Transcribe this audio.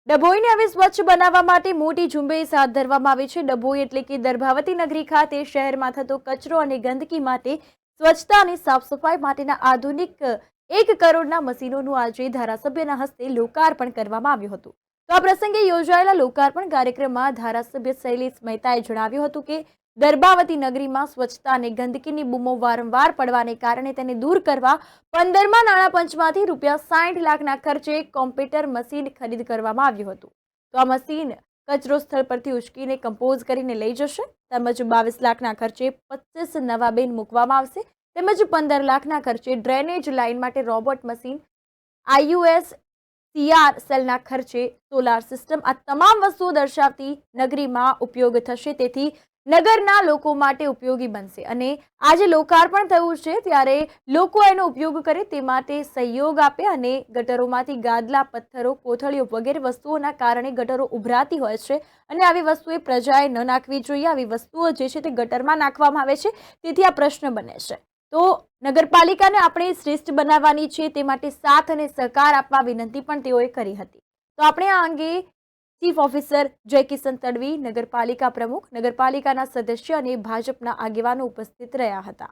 ડભોઈને હવે સ્વચ્છ બનાવવા માટે મોટી ઝુંબેશ હાથ ધરવામાં આવી છે। ડભોઈ એટલે કે દર્ભાવતી નગરી ખાતે શહેરમાં થતો કચરો અને ગંદકી માટે સ્વચ્છતા અને સાફ સફાઈ માટેના આધુનિક 1 કરોડના મશીનોનું આજે ધારાસભ્યના હસ્તે લોકાર્પણ કરવામાં આવ્યું હતું। તો આ પ્રસંગે યોજાયેલા લોકાર્પણ કાર્યક્રમમાં ધારાસભ્ય શૈલેષ મહેતાએ જણાવ્યું હતું કે દર્ભાવતી નગરીમાં સ્વચ્છતા અને ગંદકીની બૂમો વારંવાર પડવાને કારણે તેને દૂર કરવા 15મા નાણાં પંચમાંથી ₹60 લાખના ખર્ચે કોમ્પ્યુટર મશીન ખરીદ કરવામાં આવ્યું હતું। તો આ મશીન કચરો સ્થળ પરથી ઉચકીને કમ્પોઝ કરીને લઈ જશે તેમજ 22 લાખના ખર્ચે 25 નવા બેન મૂકવામાં આવશે તેમજ 15 લાખના ખર્ચે ડ્રેનેજ લાઇન માટે રોબોટ મશીન આઈયુએસ સીઆર સેલના ખર્ચે સોલાર સિસ્ટમ આ તમામ વસ્તુઓ દર્શાવતી નગરીમાં ઉપયોગ થશે તેથી નગરના લોકો માટે ઉપયોગી બનશે અને આજે લોકાર્પણ થયું છે ત્યારે લોકો એનો ઉપયોગ કરે તે માટે સહયોગ આપે અને ગટરોમાંથી ગાદલા પથ્થરો કોથળીઓ વગેરે વસ્તુઓના કારણે ગટરો ઉભરાતી હોય છે અને આવી વસ્તુએ પ્રજાએ ન નાખવી જોઈએ। આવી વસ્તુઓ જે છે તે ગટરમાં નાખવામાં આવે છે તેથી આ પ્રશ્ન બને છે। તો નગરપાલિકાને આપણે શ્રેષ્ઠ બનાવવાની છે તે માટે સાથ અને સહકાર આપવા વિનંતી પણ તેઓએ કરી હતી। તો આપણે આ અંગે ચીફ ઓફિસર જયકિશન તડવી, નગરપાલિકા પ્રમુખ, નગરપાલિકાના સદસ્ય અને ભાજપના આગેવાનો ઉપસ્થિત રહ્યા હતા।